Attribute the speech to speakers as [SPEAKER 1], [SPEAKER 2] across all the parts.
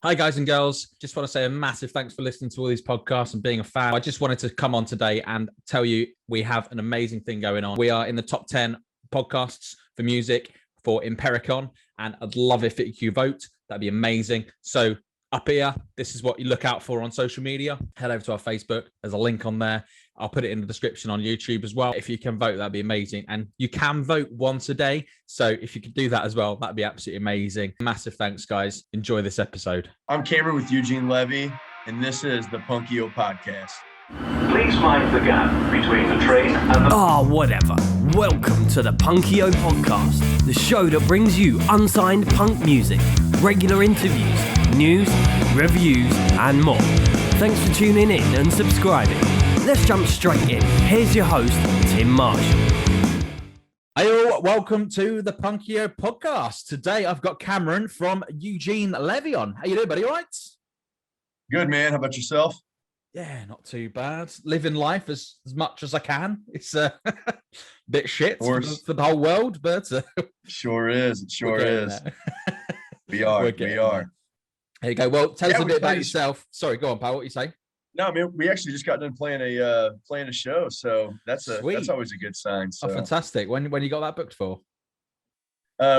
[SPEAKER 1] Hi, guys and girls. Just want to say a massive thanks for listening to all these podcasts and being a fan. I just wanted to come on today and tell you we have an amazing thing going on. We are in the top 10 podcasts for music for Impericon, and I'd love if you vote. That'd be amazing. So up here, this is what you look out for on social media. Head over to our Facebook. There's a link on there. I'll put it in the description on YouTube as well. If you can vote, that'd be amazing. And you can vote once a day. So if you could do that as well, that'd be absolutely amazing. Massive thanks, guys. Enjoy this episode.
[SPEAKER 2] I'm Cameron with Eugene Levy, and this is the Punkio podcast.
[SPEAKER 3] Please mind the gap between the train and the...
[SPEAKER 4] whatever. Welcome to the Punkio podcast, the show that brings you unsigned punk music, regular interviews, news, reviews, and more. Thanks for tuning in and subscribing. Let's jump straight in. Here's your host, Tim Marshall.
[SPEAKER 1] Hey, all, welcome to the Punkio podcast. Today, I've got Cameron from Eugene Levy on. How you doing, buddy? All right?
[SPEAKER 2] Good, man. How about yourself?
[SPEAKER 1] Yeah, not too bad. Living life as much as I can. It's a bit shit for the whole world, but
[SPEAKER 2] sure is. It sure is. We are. There
[SPEAKER 1] you go. Well, tell us a bit about yourself. Sorry, go on, pal. What you say?
[SPEAKER 2] No, man. We actually just got done playing a show, so that's always a good sign. So.
[SPEAKER 1] Oh, fantastic! When you got that booked for?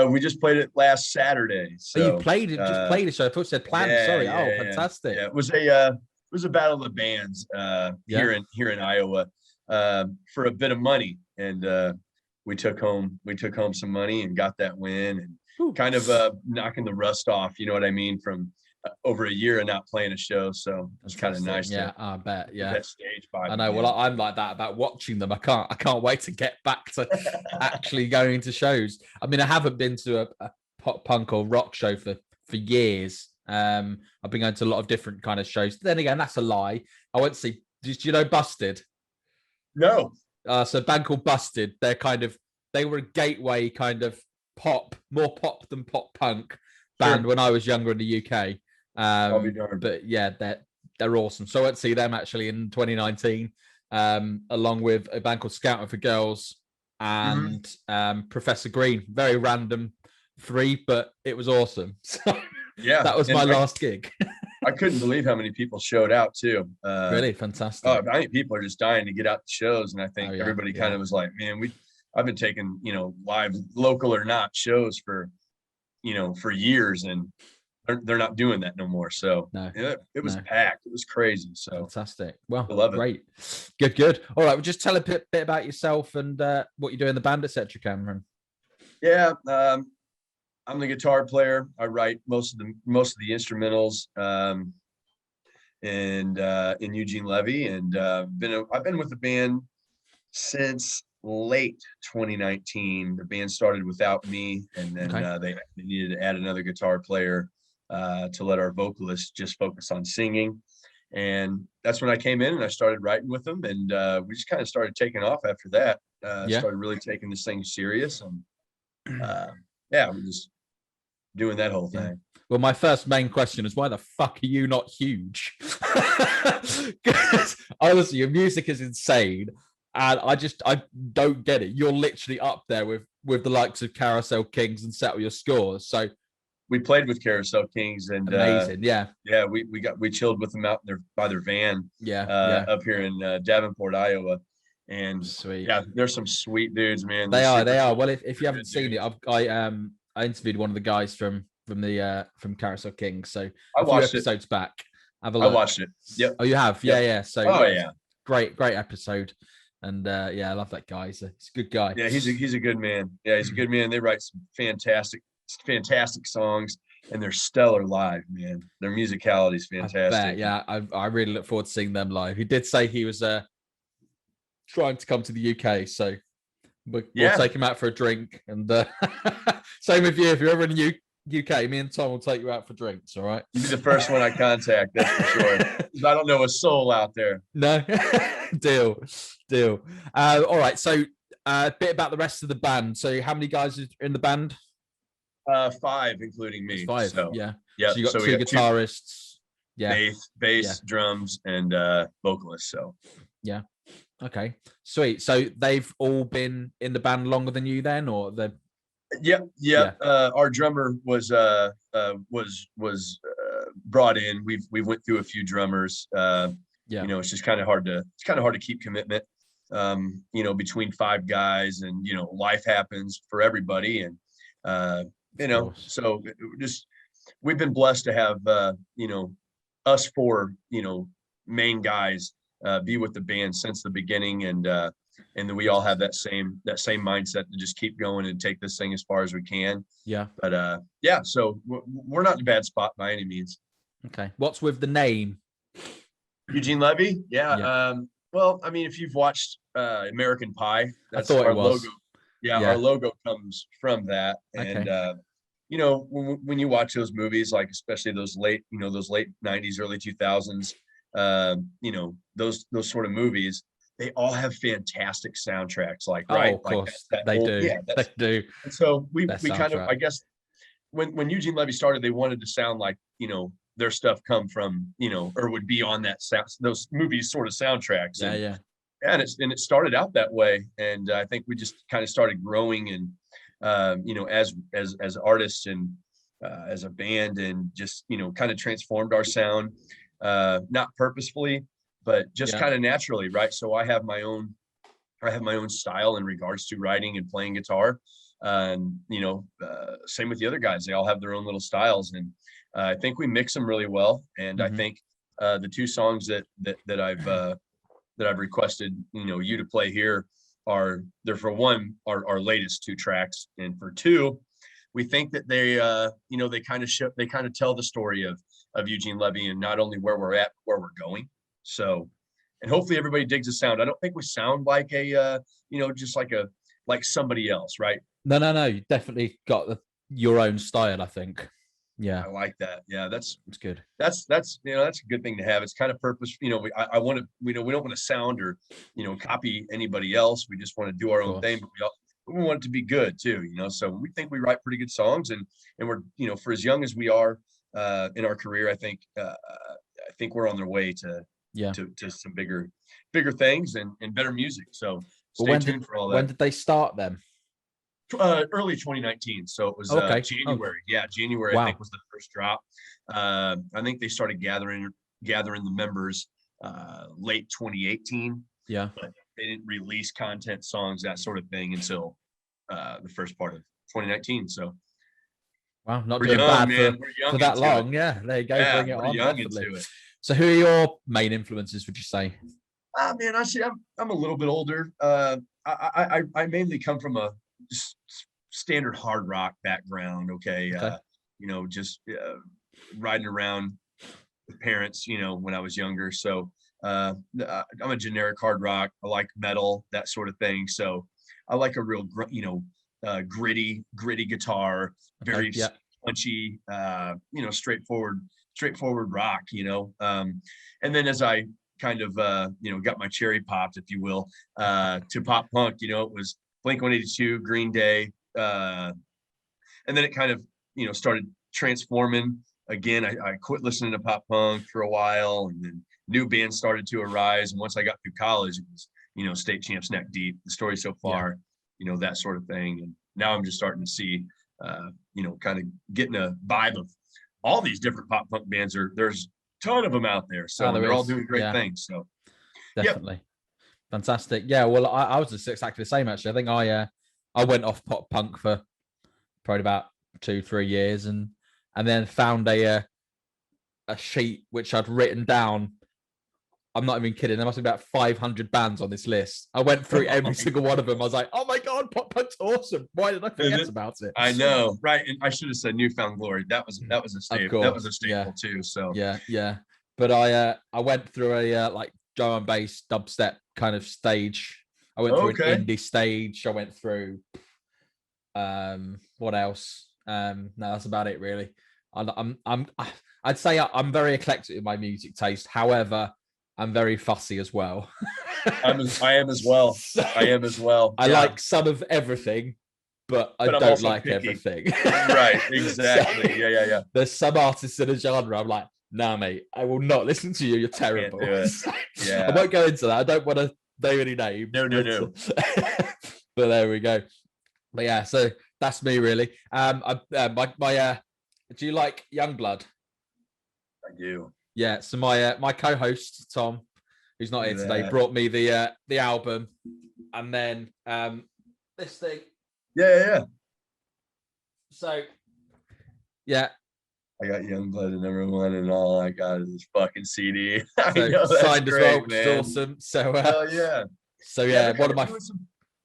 [SPEAKER 2] We just played it last Saturday. So
[SPEAKER 1] you played it. Just played a show. I thought you said planned. Sorry. Fantastic.
[SPEAKER 2] Yeah, it was a battle of the bands here in Iowa for a bit of money, and we took home some money and got that win, and kind of knocking the rust off. You know what I mean? From over a year and not playing a show, so it was kind of nice.
[SPEAKER 1] Yeah, I bet. Yeah,
[SPEAKER 2] that stage vibe.
[SPEAKER 1] I know. Well, I'm like that about watching them. I can't wait to get back to actually going to shows. I mean, I haven't been to a pop punk or rock show for years. I've been going to a lot of different kind of shows. Then again, that's a lie. I went to see. Do you know Busted?
[SPEAKER 2] No.
[SPEAKER 1] So a band called Busted. They were a gateway kind of more pop than pop punk band when I was younger in the UK. But yeah, they're awesome. So I went to see them actually in 2019, along with a band called Scouting for Girls and Professor Green. Very random three, but it was awesome. So
[SPEAKER 2] yeah,
[SPEAKER 1] that was my last gig.
[SPEAKER 2] I couldn't believe how many people showed out too.
[SPEAKER 1] Really fantastic.
[SPEAKER 2] I think people are just dying to get out to shows, and I think everybody kind of was like, "Man, I've been taking live, local or not, shows for years, and they're not doing that no more." So it was packed. It was crazy. So
[SPEAKER 1] fantastic. Well,
[SPEAKER 2] I love
[SPEAKER 1] great. Good. All right, well, just tell a bit about yourself and what you do in the band, etc., Cameron.
[SPEAKER 2] Yeah. I'm the guitar player. I write most of the instrumentals in Eugene Levy, and I've been with the band since late 2019. The band started without me, and then they needed to add another guitar player to let our vocalist just focus on singing. And that's when I came in and I started writing with them, and we just kind of started taking off after that. Started really taking this thing serious, and we're just doing that whole thing.
[SPEAKER 1] Well, my first main question is, why the fuck are you not huge? Because honestly, your music is insane, and I don't get it. You're literally up there with the likes of Carousel Kings and Settle Your Scores. So
[SPEAKER 2] we played with Carousel Kings, and
[SPEAKER 1] amazing.
[SPEAKER 2] We chilled with them out by their van up here in Davenport, Iowa. And
[SPEAKER 1] sweet.
[SPEAKER 2] Yeah, there's some sweet dudes, man.
[SPEAKER 1] They are. Well, if you haven't seen it, I interviewed one of the guys from Carousel Kings. So
[SPEAKER 2] I watched
[SPEAKER 1] episodes back. Have a look.
[SPEAKER 2] I watched it. Yep.
[SPEAKER 1] Oh, you have? Yeah. So great episode. And I love that guy. He's a good guy.
[SPEAKER 2] Yeah, he's a good man. Yeah, he's a good man. They write some fantastic songs, and they're stellar live, man. Their musicality is fantastic.
[SPEAKER 1] I really look forward to seeing them live. He did say he was trying to come to the UK, so we'll take him out for a drink. And same with you. If you're ever in the UK, me and Tom will take you out for drinks. All right.
[SPEAKER 2] You'll be the first one I contact. That's for sure. I don't know a soul out there.
[SPEAKER 1] No. Deal. All right. So a bit about the rest of the band. So how many guys are in the band?
[SPEAKER 2] 5, including me.
[SPEAKER 1] 5.
[SPEAKER 2] So,
[SPEAKER 1] yeah.
[SPEAKER 2] Yeah.
[SPEAKER 1] So you got 2 guitarists.
[SPEAKER 2] Bass, drums, and vocalists. So.
[SPEAKER 1] Yeah. Okay. Sweet. So they've all been in the band longer than you then, or they're
[SPEAKER 2] Yeah. Our drummer was brought in. We've went through a few drummers. You know, it's just kind of hard to keep commitment. You know, between 5 guys, and you know, life happens for everybody, and you know, so we've been blessed to have you know, us 4, you know, main guys be with the band since the beginning, and then we all have that same mindset to just keep going and take this thing as far as we can.
[SPEAKER 1] Yeah.
[SPEAKER 2] But yeah, so we're not in a bad spot by any means.
[SPEAKER 1] Okay. What's with the name?
[SPEAKER 2] Eugene Levy? Yeah.
[SPEAKER 1] Yeah.
[SPEAKER 2] Well, I mean, if you've watched American Pie, that's
[SPEAKER 1] I thought
[SPEAKER 2] our
[SPEAKER 1] it was.
[SPEAKER 2] logo. Yeah, our logo comes from that. And you know, when you watch those movies, like especially those late 90s, early 2000s, you know, those sort of movies, they all have fantastic soundtracks. Like, right?
[SPEAKER 1] Of course, they do. Yeah, they do.
[SPEAKER 2] And so we kind of, I guess, when Eugene Levy started, they wanted to sound like, you know, their stuff come from, you know, or would be on that those movies sort of soundtracks.
[SPEAKER 1] Yeah.
[SPEAKER 2] And it started out that way, and I think we just kind of started growing, and you know, as artists, and as a band, and just, you know, kind of transformed our sound, not purposefully, but just kind of naturally, right? So I have my own style in regards to writing and playing guitar, and you know, same with the other guys. They all have their own little styles, and I think we mix them really well. And I think the 2 songs that I've requested, you know, you to play here they're for one, our latest 2 tracks, and for 2, we think that they you know, they kind of tell the story of Eugene Levy, and not only where we're at, but where we're going. So, and hopefully everybody digs the sound. I don't think we sound like a you know, just like somebody else, right?
[SPEAKER 1] No, you definitely got your own style, I think. Yeah,
[SPEAKER 2] I like that. Yeah, that's
[SPEAKER 1] good.
[SPEAKER 2] That's you know, that's a good thing to have. It's kind of purpose. You know, I want to, you know, we don't want to sound or, you know, copy anybody else. We just want to do our own thing, but we want it to be good too. You know, so we think we write pretty good songs, and we're, you know, for as young as we are in our career, I think we're on their way to some bigger things and better music. So stay tuned for all that.
[SPEAKER 1] When did they start them?
[SPEAKER 2] Early 2019, so it was January. Yeah, January. Wow. I think was the first drop. I think they started gathering the members late 2018.
[SPEAKER 1] Yeah,
[SPEAKER 2] but they didn't release content, songs, that sort of thing until the first part of 2019. So
[SPEAKER 1] wow, not doing bad for that long. Yeah, there you go.
[SPEAKER 2] Yeah,
[SPEAKER 1] bring it on.
[SPEAKER 2] Young into it.
[SPEAKER 1] So who are your main influences, would you say?
[SPEAKER 2] Man, I'm a little bit older. I mainly come from a standard hard rock background. Okay. You know, just riding around with parents, you know, when I was younger. So I'm a generic hard rock. I like metal, that sort of thing. So I like a real, you know, gritty guitar, very punchy, you know, straightforward rock, you know. And then as I kind of, you know, got my cherry popped, if you will, to pop punk, you know, it was Blink-182, Green Day, and then it kind of, you know, started transforming again. I quit listening to pop punk for a while, and then new bands started to arise. And once I got through college, it was, you know, State Champs, Neck Deep, The Story So Far, you know, that sort of thing. And now I'm just starting to see, you know, kind of getting a vibe of all these different pop punk bands. There's a ton of them out there, so they're all doing great things. So
[SPEAKER 1] definitely. Yep. Fantastic. Yeah, well, I was just exactly the same, actually. I think I went off pop punk for probably about 2-3 years, and then found a sheet which I'd written down. I'm not even kidding. There must be about 500 bands on this list. I went through every single one of them. I was like, oh my God, pop punk's awesome. Why did I forget about it?
[SPEAKER 2] I know, right? And I should have said Newfound Glory. That was a staple. That was a staple too. So
[SPEAKER 1] yeah. But I went through a like drum and bass dubstep kind of stage. I went through an indie stage. I went through what else? No, that's about it really. I'd say I'm very eclectic in my music taste. However, I'm very fussy as well.
[SPEAKER 2] I am as well.
[SPEAKER 1] I like some of everything, but I don't like everything.
[SPEAKER 2] Right, exactly. So, yeah.
[SPEAKER 1] There's some artists in a genre I'm like, nah, mate, I will not listen to you. You're terrible.
[SPEAKER 2] Yeah.
[SPEAKER 1] I won't go into that. I don't want to name any names.
[SPEAKER 2] No.
[SPEAKER 1] But there we go. But yeah, so that's me really. Do you like Youngblood?
[SPEAKER 2] I do.
[SPEAKER 1] Yeah. So my co-host Tom, who's not here today, brought me the album, and then this thing.
[SPEAKER 2] Yeah.
[SPEAKER 1] So, yeah.
[SPEAKER 2] I got Youngblood and #1, and all I got is this fucking CD.
[SPEAKER 1] So signed as well, which is awesome. So,
[SPEAKER 2] yeah.
[SPEAKER 1] So yeah, one of my.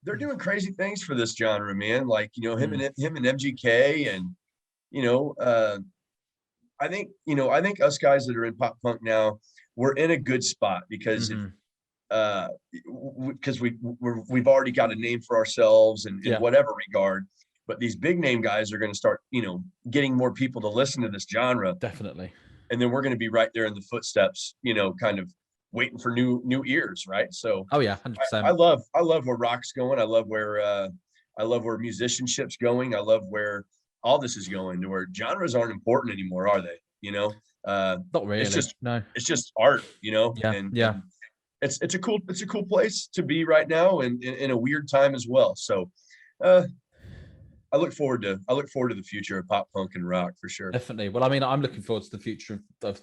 [SPEAKER 2] They're doing crazy things for this genre, man. Like, him and MGK, and I think us guys that are in pop punk now, we're in a good spot because we've already got a name for ourselves in whatever regard. But these big name guys are going to start, getting more people to listen to this genre.
[SPEAKER 1] Definitely.
[SPEAKER 2] And then we're going to be right there in the footsteps, kind of waiting for new ears, right? So,
[SPEAKER 1] oh yeah, 100%.
[SPEAKER 2] I love where rock's going. I love where musicianship's going. I love where all this is going, to where genres aren't important anymore, are they?
[SPEAKER 1] Not really.
[SPEAKER 2] It's just art,
[SPEAKER 1] Yeah.
[SPEAKER 2] And it's a cool place to be right now, and in a weird time as well. So, I look forward to the future of pop punk and rock for sure.
[SPEAKER 1] Definitely. Well, I mean, I'm looking forward to the future of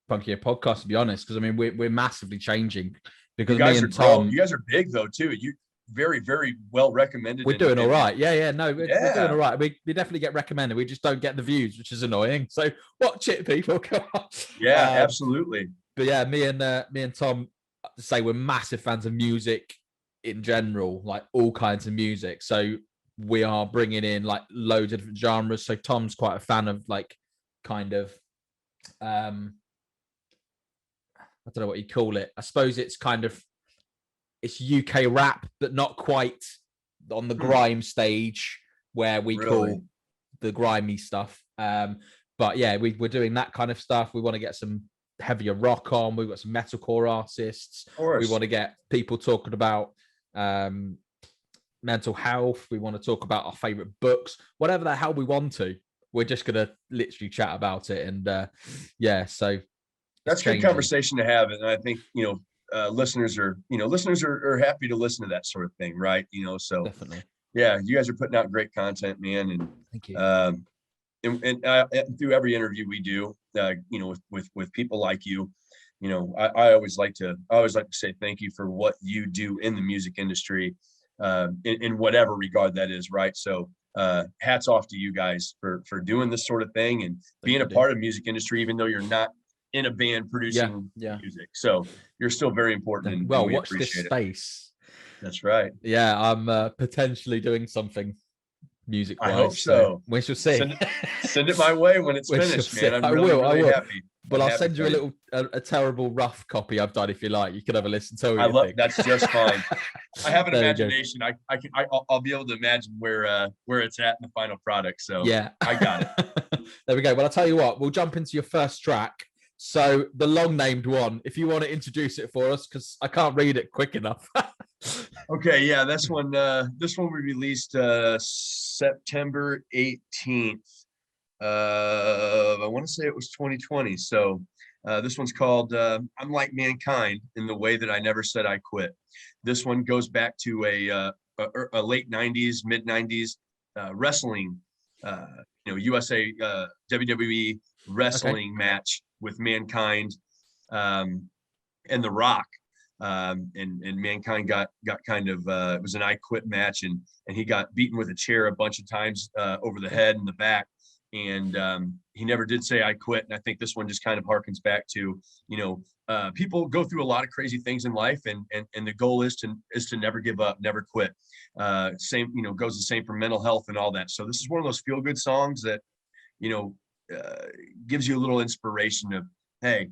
[SPEAKER 1] Punkio podcast, to be honest, because I mean we're massively changing. Because me and Tom,
[SPEAKER 2] you guys are big though too. You very, very well recommended.
[SPEAKER 1] We're doing all right. Yeah. No, we're doing all right. We definitely get recommended. We just don't get the views, which is annoying. So watch it, people. Come on.
[SPEAKER 2] Yeah, absolutely.
[SPEAKER 1] But yeah, me and Tom say we're massive fans of music in general, like all kinds of music. So we are bringing in like loads of different genres. So Tom's quite a fan of like kind of I don't know what you call it. I suppose it's it's UK rap, but not quite on the grime stage where we call the grimy stuff. But yeah, we're doing that kind of stuff. We want to get some heavier rock on. We've got some metalcore artists. We want to get people talking about mental health. We want to talk about our favorite books, whatever the hell we want to. We're just going to literally chat about it. And so
[SPEAKER 2] that's a good conversation to have. And I think, listeners are happy to listen to that sort of thing. Right. So
[SPEAKER 1] definitely.
[SPEAKER 2] Yeah. You guys are putting out great content, man. And
[SPEAKER 1] thank you.
[SPEAKER 2] And through every interview we do, with people like you, I always like to say thank you for what you do in the music industry, in whatever regard that is. Right. So, hats off to you guys for doing this sort of thing and being a part of the music industry, even though you're not in a band producing music. So you're still very important. And
[SPEAKER 1] well, watch this space.
[SPEAKER 2] That's right.
[SPEAKER 1] Yeah. I'm potentially doing something music wise.
[SPEAKER 2] I hope so.
[SPEAKER 1] We shall see.
[SPEAKER 2] Send it my way when it's finished, man. I'm really happy.
[SPEAKER 1] But I'll send you a terrible rough copy I've done if you like. You can have a listen to it.
[SPEAKER 2] That's just fine. I have an imagination. I'll be able to imagine where it's at in the final product. So
[SPEAKER 1] yeah,
[SPEAKER 2] I got it.
[SPEAKER 1] There we go. Well, I'll tell you what, we'll jump into your first track. So the long named one, if you want to introduce it for us, because I can't read it quick enough.
[SPEAKER 2] Okay. Yeah. This one we released September 18th. I want to say it was 2020. So this one's called I'm Like Mankind in the Way That I Never Said I Quit. This one goes back to a late 90s, mid 90s wrestling, USA WWE wrestling match with Mankind and The Rock. And Mankind got kind of it was an I Quit match, and he got beaten with a chair a bunch of times over the head and the back. And he never did say I quit. And I think this one just kind of harkens back to, people go through a lot of crazy things in life, and the goal is to never give up, never quit. Same, goes the same for mental health and all that. So this is one of those feel good songs that, gives you a little inspiration of, hey,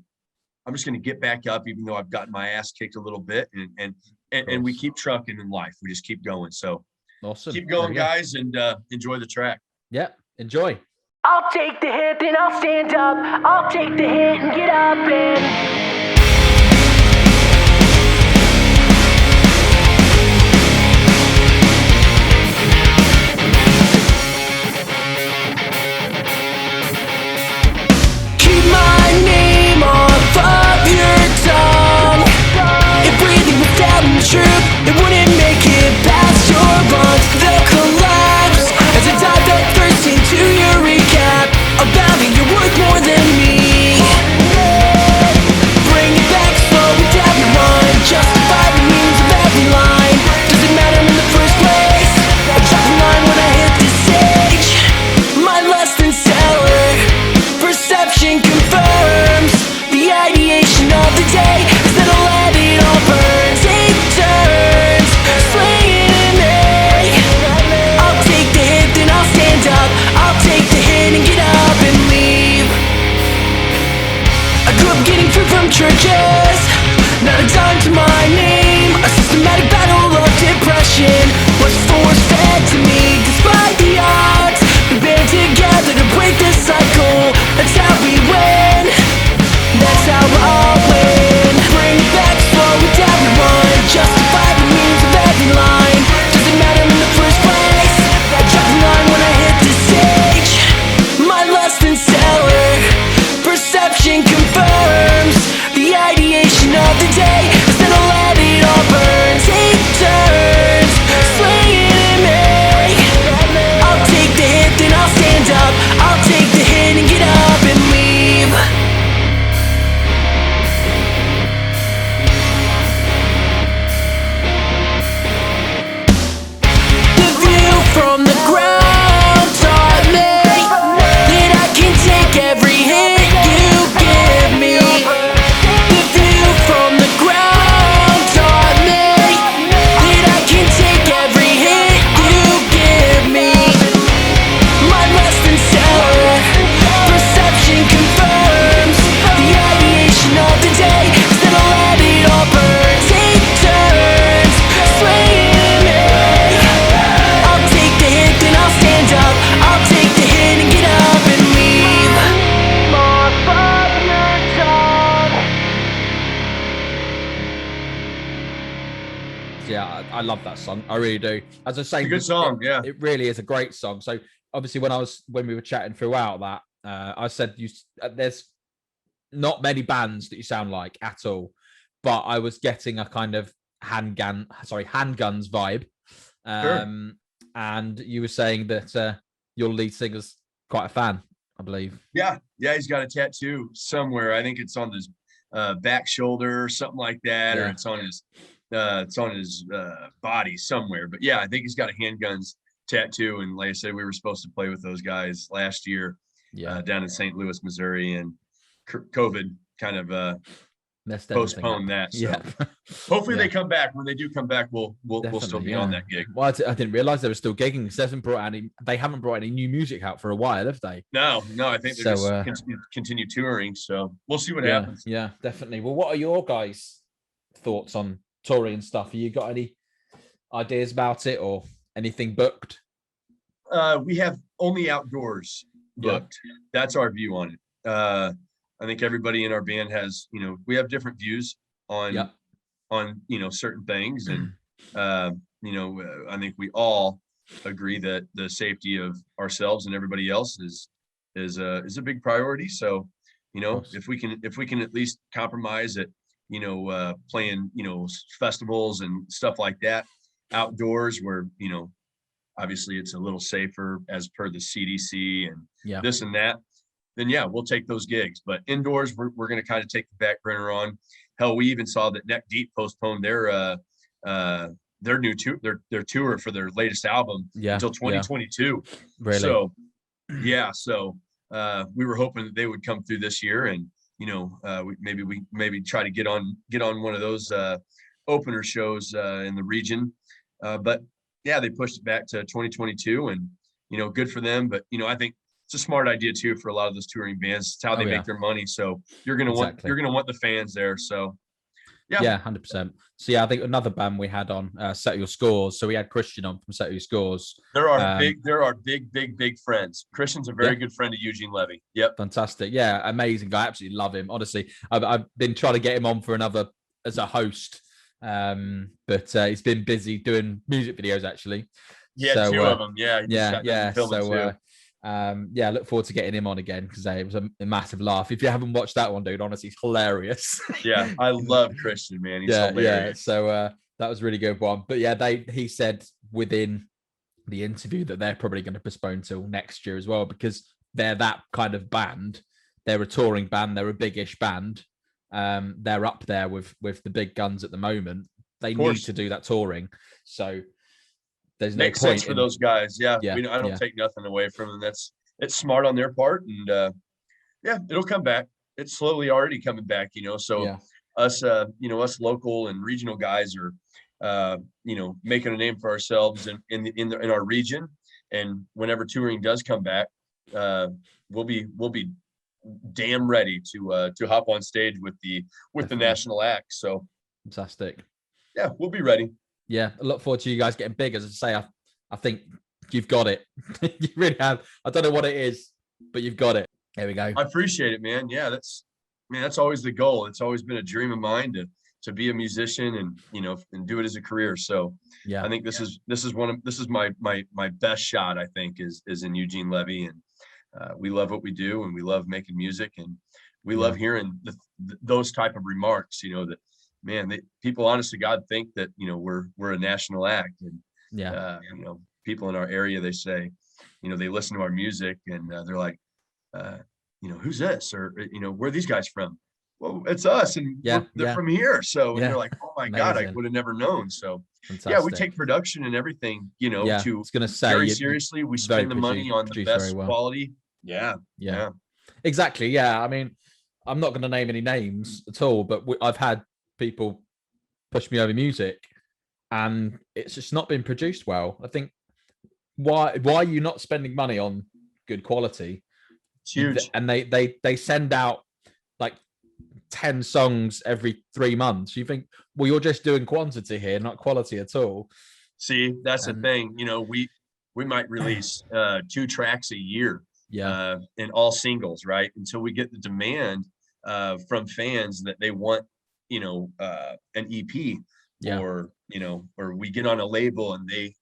[SPEAKER 2] I'm just going to get back up, even though I've gotten my ass kicked a little bit, and we keep trucking in life. We just keep going. So
[SPEAKER 1] awesome.
[SPEAKER 2] Keep going, guys, and enjoy the track.
[SPEAKER 1] Yeah, enjoy.
[SPEAKER 5] I'll take the hit, then I'll stand up. I'll take the hit and get up and... Keep my name off of your tongue. If breathing was telling the truth, it wouldn't make it past your lungs. They'll collapse as I dive head first into your recap about how you're worth more than me. some churches. Not a dime to my name. A systematic battle of depression was force-fed to me. Despite the odds, we band together to break this cycle. That's how we win. That's how I'll win. Bring it back, slow it down, rewind. Justify the means of every line. Doesn't matter in the first place. I drop the line when I hit the stage. My lust and stellar perception confirms the ideation of the day. Instead of let it all burn, take turns slaying in me. I'll take the hit, then I'll stand up. I'll take the hit and get up and leave. The view from the ground taught me that I can take every hit you give me. The view from the ground taught me that I can take every hit you give me. My lust and stellar perception confirms the ideation of the day. Instead of let it all burn, take turns slaying me. I'll take the hit, then I'll stand up. I'll take the hit and get up and leave. My fire done.
[SPEAKER 1] Yeah, I love that song. I really do. As I say,
[SPEAKER 2] It's a good song, yeah.
[SPEAKER 1] it really is a great song. So obviously, when we were chatting throughout that, I said there's not many bands that you sound like at all, but I was getting a kind of handguns vibe. And you were saying that your lead singer's quite a fan, I believe.
[SPEAKER 2] Yeah, he's got a tattoo somewhere. I think it's on his back shoulder or something like that, or
[SPEAKER 1] Yeah.
[SPEAKER 2] it's on his body somewhere. But yeah, I think he's got a handguns tattoo. And like I said, we were supposed to play with those guys last year down in St. Louis, Missouri, and COVID kind of
[SPEAKER 1] Messed everything
[SPEAKER 2] postponed
[SPEAKER 1] up.
[SPEAKER 2] that. So
[SPEAKER 1] Yeah.
[SPEAKER 2] hopefully
[SPEAKER 1] Yeah.
[SPEAKER 2] they come back. When they do come back, we'll still be on that gig.
[SPEAKER 1] Well, I didn't realize they were still gigging. They haven't brought any new music out for a while, have they?
[SPEAKER 2] No, I think they're
[SPEAKER 1] So,
[SPEAKER 2] just continue touring. So we'll see what
[SPEAKER 1] Yeah,
[SPEAKER 2] happens.
[SPEAKER 1] yeah, definitely. Well, what are your guys' thoughts on touring and stuff? Have you got any ideas about it or anything booked?
[SPEAKER 2] We have only outdoors booked. That's our view on it. I think everybody in our band has, we have different views on certain things, and I think we all agree that the safety of ourselves and everybody else is a big priority. So, if we can at least compromise at playing festivals and stuff like that outdoors, where obviously it's a little safer as per the CDC and this and that, then we'll take those gigs. But indoors, we're going to kind of take the back burner on. Hell, we even saw that Neck Deep postponed their new tour for their latest album until 2022.
[SPEAKER 1] Really?
[SPEAKER 2] So we were hoping that they would come through this year, and we maybe try to get on one of those opener shows in the region. But they pushed it back to 2022, and good for them. But I think it's a smart idea too for a lot of those touring bands. It's how they make their money. So you're gonna want the fans there. So
[SPEAKER 1] yeah, 100%. So I think another band we had on Settle Your Scores. So we had Christian on from Settle Your Scores.
[SPEAKER 2] There are big friends. Christian's a very good friend of Eugene Levy. Yep.
[SPEAKER 1] Fantastic. Yeah, amazing guy. I absolutely love him. Honestly, I've been trying to get him on for another as a host. But he's been busy doing music videos actually.
[SPEAKER 2] Yeah, two of them. Yeah.
[SPEAKER 1] So look forward to getting him on again, because it was a massive laugh. If you haven't watched that one, dude, honestly, he's hilarious.
[SPEAKER 2] Yeah, I love Christian, man. He's hilarious.
[SPEAKER 1] So that was a really good one. But he said within the interview that they're probably going to postpone till next year as well, because they're that kind of band. They're a touring band. They're a big-ish band. They're up there with the big guns at the moment. They need to do that touring. So there's no
[SPEAKER 2] makes
[SPEAKER 1] point
[SPEAKER 2] sense for those guys. I don't take nothing away from them. It's smart on their part, and it'll come back. It's slowly already coming back, So us local and regional guys are making a name for ourselves in our region. And whenever touring does come back, we'll be damn ready to hop on stage with the national act. So
[SPEAKER 1] fantastic.
[SPEAKER 2] Yeah, we'll be ready.
[SPEAKER 1] Yeah, I look forward to you guys getting big. As I say, I think you've got it. You really have. I don't know what it is, but you've got it. There we go.
[SPEAKER 2] I appreciate it, man. Yeah, that's always the goal. It's always been a dream of mine to be a musician and, and do it as a career. So yeah, I think this is my best shot, I think, is in Eugene Levy. And we love what we do, and we love making music, and we love hearing those type of remarks, that, man, people honest to God think that, we're a national act. And people in our area, they say, they listen to our music and they're like, who's this? Or, where are these guys from? Well, it's us, and they're from here. So and they're like, oh my God, I would have never known. So fantastic. Yeah, we take production and everything, very seriously. We spend the money on the best quality. Yeah.
[SPEAKER 1] Exactly. Yeah. I mean, I'm not going to name any names at all, but I've had people push me over music, and it's just not been produced well. I think why are you not spending money on good quality?
[SPEAKER 2] It's huge.
[SPEAKER 1] And they send out like 10 songs every 3 months. You think, well, you're just doing quantity here, not quality at all.
[SPEAKER 2] See, that's the thing. We might release 2 tracks a year.
[SPEAKER 1] Yeah.
[SPEAKER 2] And all singles, right? Until we get the demand from fans that they want, an EP, or we get on a label and they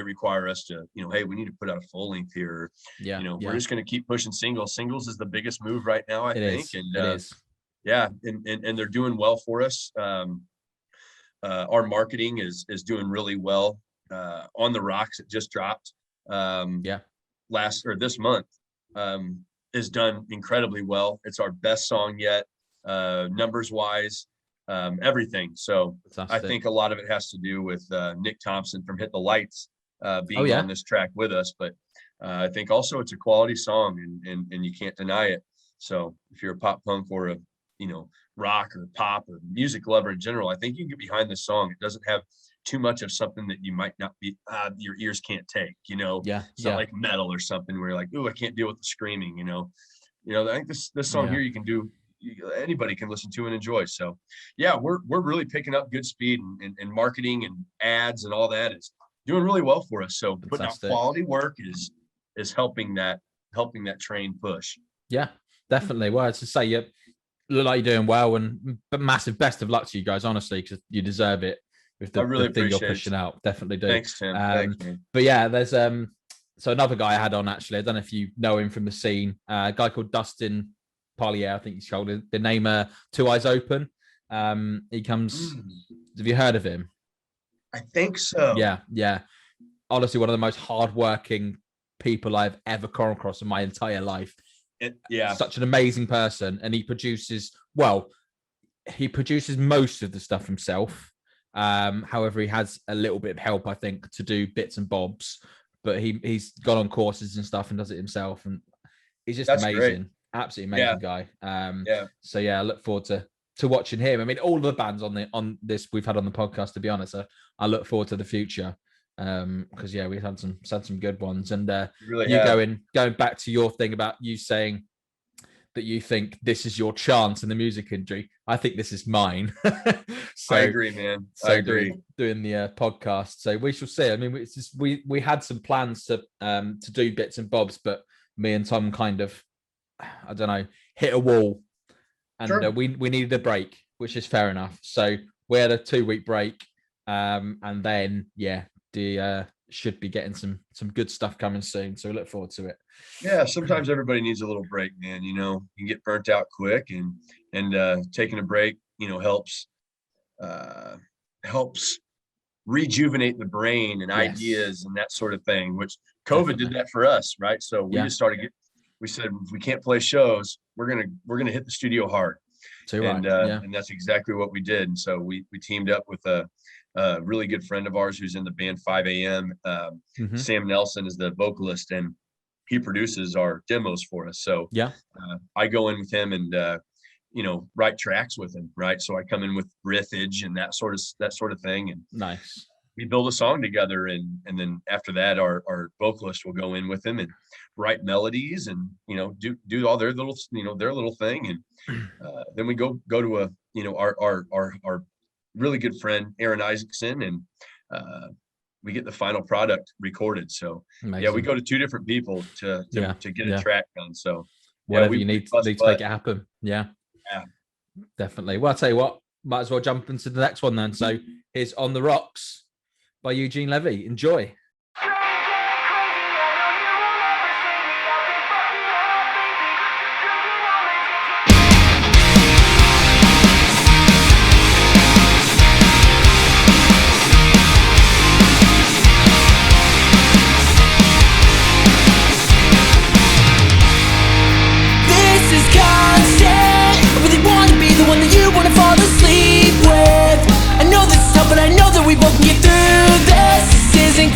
[SPEAKER 2] require us to, hey, we need to put out a full length here. We're just going to keep pushing singles. Singles is the biggest move right now, I think. And
[SPEAKER 1] it is.
[SPEAKER 2] Yeah, and they're doing well for us. Our marketing is doing really well. On the Rocks, it just dropped. This month. Is done incredibly well. It's our best song yet, numbers wise, everything. So fantastic. I think a lot of it has to do with Nick Thompson from Hit the Lights being on this track with us. But I think also it's a quality song, and you can't deny it. So if you're a pop punk or a rock or pop or music lover in general, I think you can get behind this song. It doesn't have too much of something that you might not be your ears can't take, it's not like metal or something where you're like, oh, I can't deal with the screaming, I think this song here you can do, anybody can listen to and enjoy. So yeah, we're really picking up good speed, and marketing and ads and all that is doing really well for us. So putting out quality work is helping that train push.
[SPEAKER 1] Yeah, definitely. Well, it's to say you look like you're doing well, but massive best of luck to you guys, honestly, because you deserve it. With the thing you're pushing out, definitely do.
[SPEAKER 2] Thanks, Tim. Thanks, man.
[SPEAKER 1] But yeah, there's so another guy I had on, actually, I don't know if you know him from the scene, a guy called Dustin Paulier, I think he's called. The name Two Eyes Open. He comes. Have you heard of him?
[SPEAKER 2] I think so.
[SPEAKER 1] Yeah. Honestly, one of the most hardworking people I've ever come across in my entire life. Such an amazing person, and he produces most of the stuff himself. However, he has a little bit of help, I think, to do bits and bobs, but he's gone on courses and stuff and does it himself, and he's just amazing. Great. Absolutely amazing guy. So yeah, I look forward to watching him. I mean, all the bands on this we've had on the podcast, to be honest, I look forward to the future, because we've had some good ones. And going back to your thing about you saying that you think this is your chance in the music industry, I think this is mine. So,
[SPEAKER 2] I agree, man. I agree.
[SPEAKER 1] Doing the podcast, so we shall see. I mean, it's just, we had some plans to do bits and bobs, but me and Tom kind of, I don't know, hit a wall, and we needed a break, which is fair enough. So we had a 2-week break, and then should be getting some good stuff coming soon. So we look forward to it.
[SPEAKER 2] Yeah, sometimes everybody needs a little break, man. You can get burnt out quick, and taking a break, helps rejuvenate the brain and ideas and that sort of thing, which COVID did that for us, right? So we just we said, if we can't play shows, we're gonna hit the studio hard. And that's exactly what we did. And so we teamed up with a really good friend of ours who's in the band 5 a.m. Sam Nelson is the vocalist, and he produces our demos for us. So I go in with him and write tracks with him, right? So I come in with riffage and that sort of thing. And
[SPEAKER 1] nice.
[SPEAKER 2] we build a song together, and then after that, our vocalist will go in with him and write melodies, and do all their little their little thing, and then we go to a our really good friend Aaron Isaacson, and we get the final product recorded. So
[SPEAKER 1] Amazing.
[SPEAKER 2] yeah, we go to two different people to get a track done. So
[SPEAKER 1] whatever you need to make it happen. Yeah, definitely. Well, I'll tell you what, might as well jump into the next one then. So here's On the Rocks by Eugene Levy. Enjoy.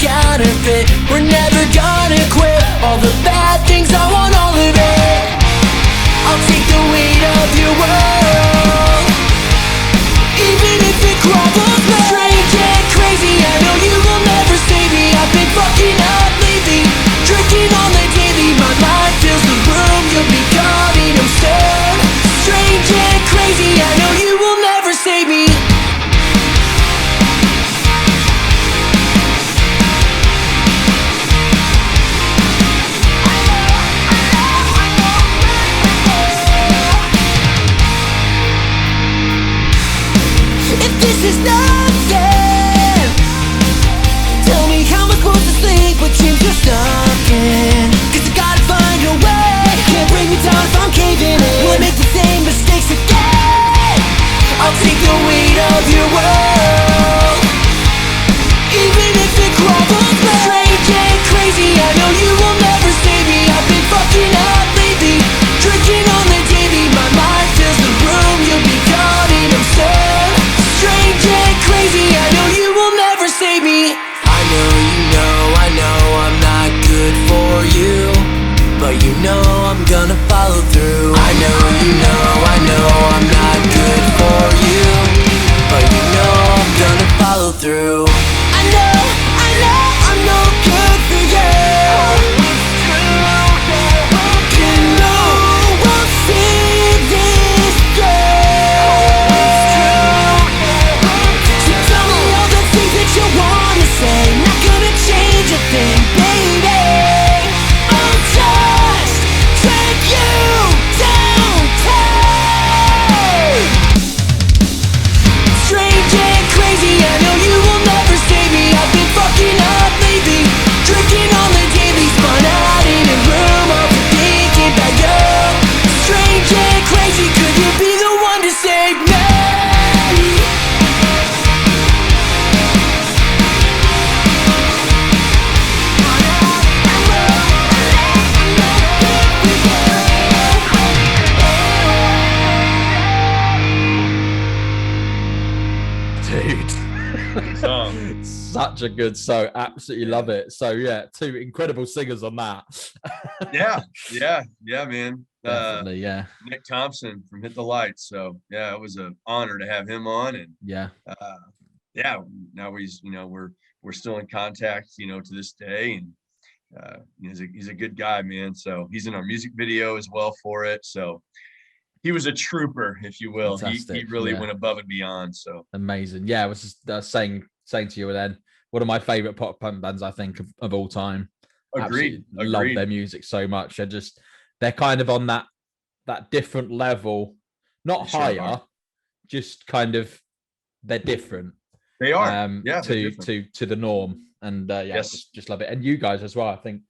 [SPEAKER 5] Counterfeit. We're never gonna quit. All the bad things, I want all of it. I'll take the weight of your world, even if it crumbles. Strange and crazy, I know you will never save me. I've been fucking up lately, drinking on the daily. My mind fills the room, you'll be coming home soon. Strange and crazy, I know you will never save me. This is nothing. Tell me how am I supposed to sleep with dreams you're stuck in? 'Cause I gotta find a way. Can't bring me down if I'm caving in. Will I make the same mistakes again? I'll take the weight of your world, even if it crumbles. Strange and crazy, I know you will never save me. I've been fucking up lately, drinking on the daily. My mind fills the room, you'll be coming home soon. Strange and crazy, I know you will never save me. I know I'm not good for you, but I'm gonna follow through. I know I'm not good for you, but I'm gonna follow through. I know I'm no good for you. You know I'll see this through. You wanna say, not gonna change a thing, baby. I'll just take you downtown. Strange and crazy, I know you will never save me. I've been fucking up lately, drinking on the daily. Spun out in a room, overthinking about you. Strange and crazy, could you be the one to save me?
[SPEAKER 1] Such a good song. Absolutely love it. So yeah, two incredible singers on that.
[SPEAKER 2] yeah, man.
[SPEAKER 1] Definitely,
[SPEAKER 2] Nick Thompson from Hit the Lights. So yeah, it was an honor to have him on, and now he's we're still in contact, to this day, and he's a good guy, man. So he's in our music video as well for it. So he was a trooper, if you will. He really went above and beyond. So
[SPEAKER 1] amazing. Yeah, I was just saying to you then, one of my favorite pop punk bands, I think, of all time.
[SPEAKER 2] Agreed.
[SPEAKER 1] Love their music so much. They're kind of on that different level, not higher, just kind of, they're different.
[SPEAKER 2] They are,
[SPEAKER 1] to the norm. And yes. just love it. And you guys as well. I think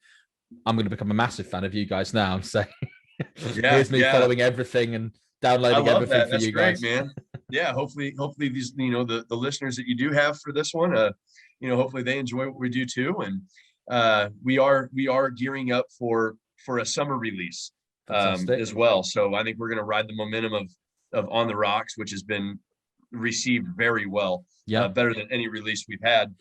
[SPEAKER 1] I'm going to become a massive fan of you guys now. So here's me following everything and downloading everything for you guys,
[SPEAKER 2] man. Yeah, hopefully these the listeners that you do have for this one, hopefully they enjoy what we do too. And we are gearing up for a summer release as well. So I think we're going to ride the momentum of On the Rocks, which has been received very well. Better than any release we've had.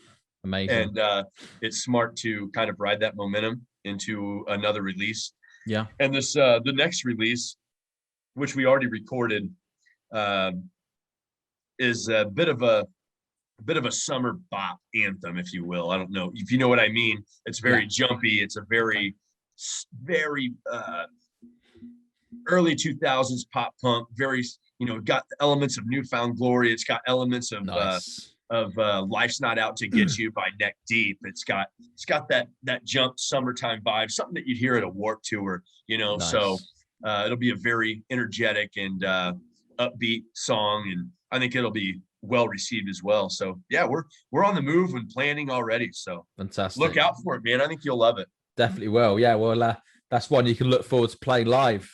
[SPEAKER 1] Amazing.
[SPEAKER 2] And it's smart to kind of ride that momentum into another release.
[SPEAKER 1] Yeah.
[SPEAKER 2] And this the next release, which we already recorded, is a bit of a bit of a summer bop anthem, if you will. I don't know if you know what I mean. It's very jumpy. It's a very early 2000s pop punk. Very, got elements of Newfound Glory. It's got elements of Life's Not Out to Get You by Neck Deep. It's got that jump summertime vibe, something that you'd hear at a Warped Tour. So it'll be a very energetic and upbeat song, and I think it'll be well received as well. So yeah, we're on the move and planning already. So
[SPEAKER 1] fantastic.
[SPEAKER 2] Look out for it, man. I think you'll love it.
[SPEAKER 1] Definitely will. Yeah. Well, that's one you can look forward to playing live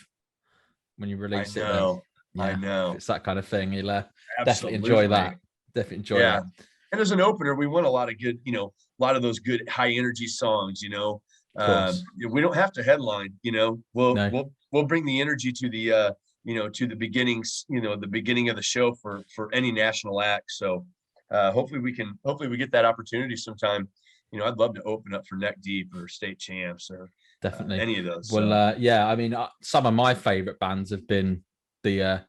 [SPEAKER 1] when you release it.
[SPEAKER 2] I know.
[SPEAKER 1] If it's that kind of thing. You'll definitely enjoy that. Definitely enjoy that.
[SPEAKER 2] And as an opener, we want a lot of good, a lot of those good high energy songs. We don't have to headline. We'll bring the energy to the to the beginnings, the beginning of the show for any national act. So hopefully we get that opportunity sometime. I'd love to open up for Neck Deep or State Champs or
[SPEAKER 1] definitely
[SPEAKER 2] any of those.
[SPEAKER 1] Well, I mean, some of my favorite bands have been the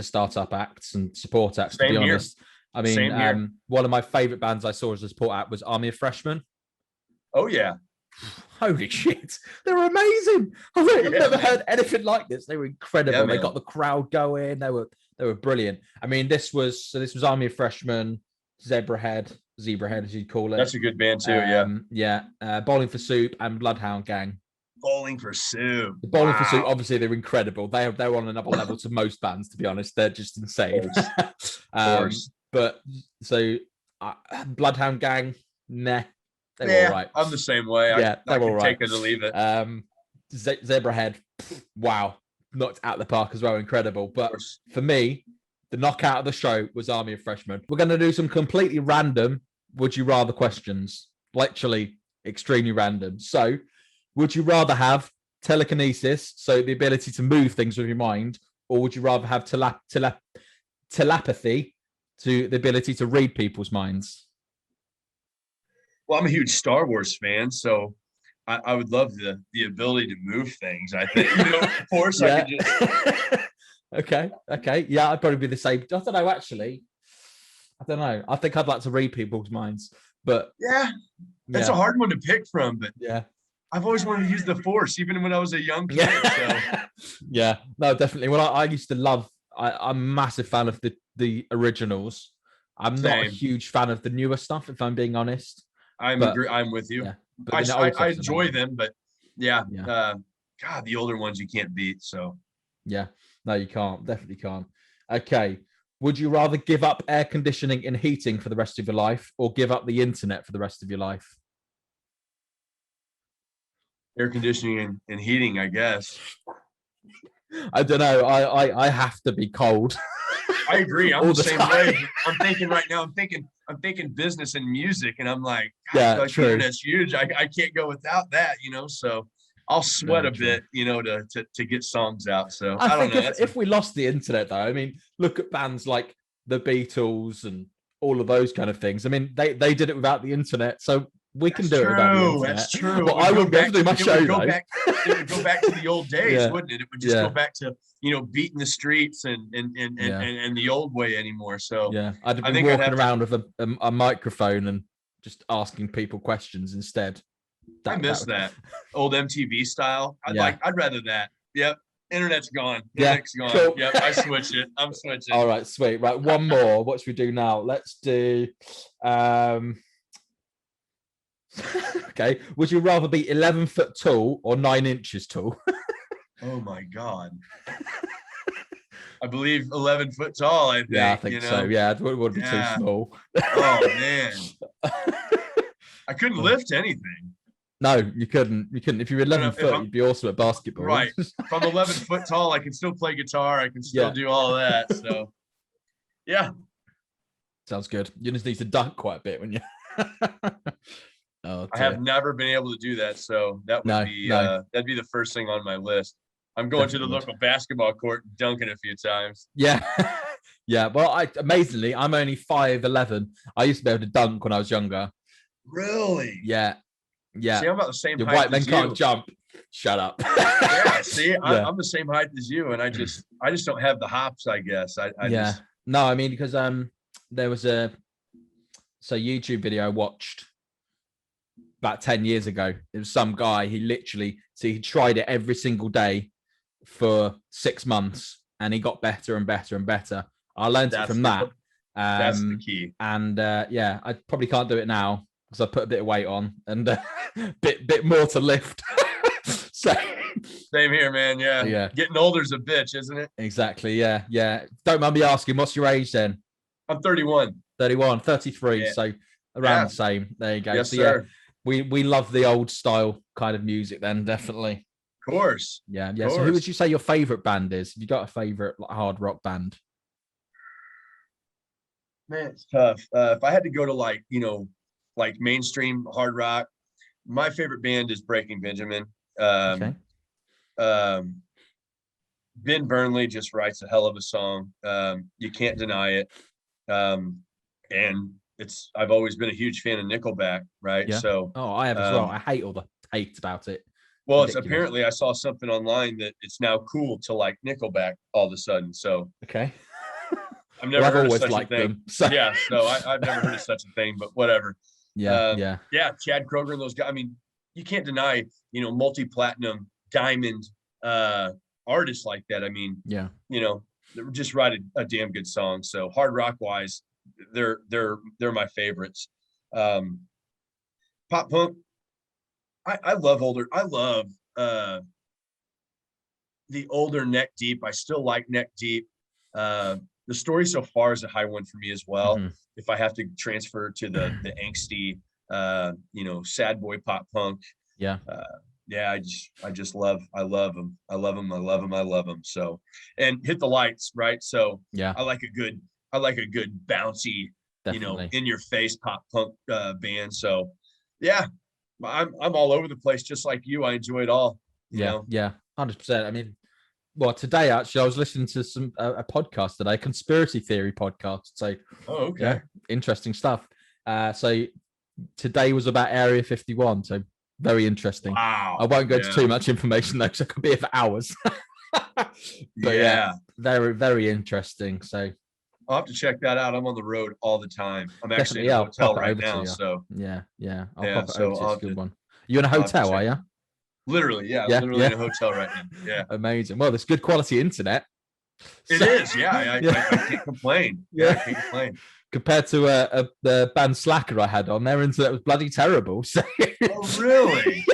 [SPEAKER 1] startup acts and support acts.
[SPEAKER 2] Same
[SPEAKER 1] to be
[SPEAKER 2] here.
[SPEAKER 1] honest, I mean, one of my favorite bands I saw as a support act was Army of Freshmen.
[SPEAKER 2] Oh yeah.
[SPEAKER 1] Holy shit, they were amazing. I've never heard anything like this. They were incredible. They got the crowd going. They were brilliant. I mean, this was Army of Freshmen, Zebrahead as you'd call it.
[SPEAKER 2] That's a good band too.
[SPEAKER 1] Bowling for Soup and Bloodhound Gang.
[SPEAKER 2] Bowling for Soup.
[SPEAKER 1] The Bowling for Soup, obviously they're incredible. They're on another level to most bands, to be honest. They're just insane. But so Bloodhound Gang, nah. They were all right.
[SPEAKER 2] I'm the same way.
[SPEAKER 1] I
[SPEAKER 2] can
[SPEAKER 1] all right.
[SPEAKER 2] Take it or leave it.
[SPEAKER 1] Zebrahead, wow, knocked out the park as well. Incredible. But for me, the knockout of the show was Army of Freshmen. We're going to do some completely random would you rather questions, literally extremely random. So, would you rather have telekinesis, so the ability to move things with your mind, or would you rather have telepathy, to the ability to read people's minds?
[SPEAKER 2] Well, I'm a huge Star Wars fan, so I would love the ability to move things. I think, Force. I could just... Okay. Yeah, I'd probably be the same. I don't know, actually. I don't know. I think I'd like to read people's minds, but that's a hard one to pick from. But I've always wanted to use the Force, even when I was a young kid. So.
[SPEAKER 1] No, definitely. Well, I used to love. I'm a massive fan of the originals. I'm not a huge fan of the newer stuff, if I'm being honest.
[SPEAKER 2] I'm with you.
[SPEAKER 1] Yeah,
[SPEAKER 2] I enjoy them, but God, the older ones you can't beat. So
[SPEAKER 1] no, you can't. Definitely can't. Okay, would you rather give up air conditioning and heating for the rest of your life, or give up the internet for the rest of your life?
[SPEAKER 2] Air conditioning and heating, I guess.
[SPEAKER 1] I don't know. I have to be cold.
[SPEAKER 2] I agree. I'm the same way. I'm thinking right now. I'm thinking business and music, and I'm like, true. The internet's huge. I can't go without that, So I'll sweat a bit, to get songs out. So I don't know.
[SPEAKER 1] If we lost the internet, though, I mean, look at bands like the Beatles and all of those kind of things. I mean, they did it without the internet, so we can do it without the internet. That's true. Well, I wouldn't be able to do my show, though.
[SPEAKER 2] It would go back to the old days, wouldn't it? It would just go back to beating the streets and the old way anymore. So
[SPEAKER 1] I'd be walking around with a microphone and just asking people questions instead.
[SPEAKER 2] I miss that old MTV style. I'd rather that. Yep. Internet's gone. Internet's gone. Cool. Yep. I'm switching.
[SPEAKER 1] All right, sweet. Right, one more. What should we do now? Let's do. Okay. Would you rather be 11 foot tall or 9 inches tall?
[SPEAKER 2] Oh my God. I believe 11 foot tall. I think.
[SPEAKER 1] Yeah, I think so. Yeah, it would be too small.
[SPEAKER 2] Oh man. I couldn't lift anything.
[SPEAKER 1] No, you couldn't. If you were 11 foot, you'd be awesome at basketball.
[SPEAKER 2] Right. If I'm 11 foot tall, I can still play guitar. I can still do all of that. So, yeah.
[SPEAKER 1] Sounds good. You just need to dunk quite a bit when you.
[SPEAKER 2] I have never been able to do that, so that would that'd be the first thing on my list. I'm going to the local basketball court and dunking a few times.
[SPEAKER 1] Yeah. Well, amazingly, I'm only 5'11". I used to be able to dunk when I was younger.
[SPEAKER 2] Really?
[SPEAKER 1] Yeah.
[SPEAKER 2] See, I'm about the same height.
[SPEAKER 1] White men can't jump. Shut up.
[SPEAKER 2] See, I'm the same height as you, and I just don't have the hops, I guess.
[SPEAKER 1] No, I mean, because there was YouTube video I watched about 10 years ago. It was some guy, he tried it every single day for 6 months and he got better and better and better. I learned it from that.
[SPEAKER 2] That's the key.
[SPEAKER 1] And I probably can't do it now because I put a bit of weight on and a bit more to lift. So
[SPEAKER 2] same here, man. Yeah. Getting older's a bitch, isn't it?
[SPEAKER 1] Exactly. Yeah. Don't mind me asking, what's your age then?
[SPEAKER 2] I'm 31.
[SPEAKER 1] 33. Yeah. So around the same. There you go.
[SPEAKER 2] Yes,
[SPEAKER 1] so
[SPEAKER 2] sir.
[SPEAKER 1] We love the old style kind of music then, definitely.
[SPEAKER 2] Of course.
[SPEAKER 1] Yeah. So who would you say your favorite band is? Have you got a favorite hard rock band?
[SPEAKER 2] Man, it's tough. If I had to go to like mainstream hard rock, my favorite band is Breaking Benjamin.
[SPEAKER 1] Okay.
[SPEAKER 2] Ben Burnley just writes a hell of a song. You can't deny it. And I've always been a huge fan of Nickelback, right?
[SPEAKER 1] Yeah.
[SPEAKER 2] So
[SPEAKER 1] I have as well. I hate all the hate about it.
[SPEAKER 2] Well, it's apparently I saw something online that it's now cool to like Nickelback all of a sudden. So
[SPEAKER 1] okay.
[SPEAKER 2] I've never heard of such a thing.
[SPEAKER 1] Them, so.
[SPEAKER 2] Yeah, so I've never heard of such a thing, but whatever.
[SPEAKER 1] Yeah.
[SPEAKER 2] Chad Kroeger and those guys. I mean, you can't deny, multi-platinum diamond artists like that. I mean, they just write a damn good song. So hard rock wise, they're my favorites. Pop punk. I love the older Neck Deep. I still like Neck Deep. The Story So Far is a high one for me as well. Mm-hmm. If I have to transfer to the angsty, sad boy pop punk.
[SPEAKER 1] Yeah.
[SPEAKER 2] I love them. So, and Hit the Lights, right? So I like a good bouncy,
[SPEAKER 1] definitely.
[SPEAKER 2] In your face pop punk band. So I'm all over the place, just like you. I enjoy it all. You know?
[SPEAKER 1] 100%. I mean, well, today actually I was listening to a podcast today, conspiracy theory podcast. So, interesting stuff. So today was about Area 51. So very interesting.
[SPEAKER 2] Wow.
[SPEAKER 1] I won't go into too much information though, because I could be here for hours. But very, very interesting. So
[SPEAKER 2] I'll have to check that out. I'm on the road all the time. I'm actually in a hotel right now. So
[SPEAKER 1] yeah. I'll pop it over to you. It's a good one. You in a hotel, are you?
[SPEAKER 2] Literally, literally in a hotel right now. Yeah.
[SPEAKER 1] Amazing. Well, there's good quality internet.
[SPEAKER 2] It is, I can't complain. I can't complain.
[SPEAKER 1] Compared to the band Slacker I had on, their internet was bloody terrible. So
[SPEAKER 2] oh, really?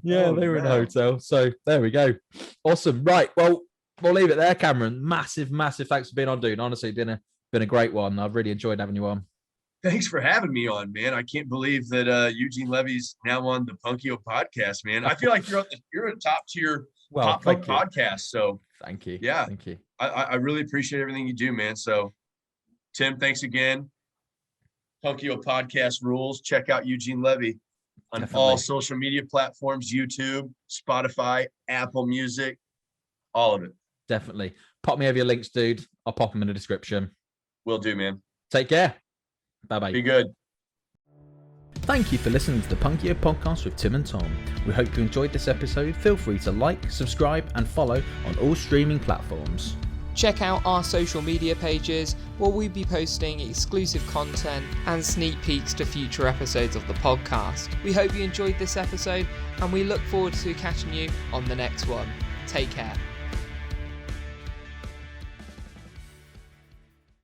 [SPEAKER 1] They were in a hotel. So there we go. Awesome. Right. Well, we'll leave it there, Cameron. Massive thanks for being on, dude. Honestly, been a great one. I've really enjoyed having you on.
[SPEAKER 2] Thanks for having me on, man. I can't believe that Eugene Levy's now on the Punkio podcast, man. I feel like you're a top tier pop punk podcast. So
[SPEAKER 1] thank you.
[SPEAKER 2] Yeah.
[SPEAKER 1] Thank you.
[SPEAKER 2] I really appreciate everything you do, man. So Tim, thanks again. Punkio podcast rules. Check out Eugene Levy on all social media platforms, YouTube, Spotify, Apple Music, all of it.
[SPEAKER 1] Definitely. Pop me over your links, dude. I'll pop them in the description.
[SPEAKER 2] Will do, man.
[SPEAKER 1] Take care. Bye-bye.
[SPEAKER 2] Be good.
[SPEAKER 1] Thank you for listening to the Punkio podcast with Tim and Tom. We hope you enjoyed this episode. Feel free to like, subscribe, and follow on all streaming platforms.
[SPEAKER 6] Check out our social media pages where we'll be posting exclusive content and sneak peeks to future episodes of the podcast. We hope you enjoyed this episode and we look forward to catching you on the next one. Take care.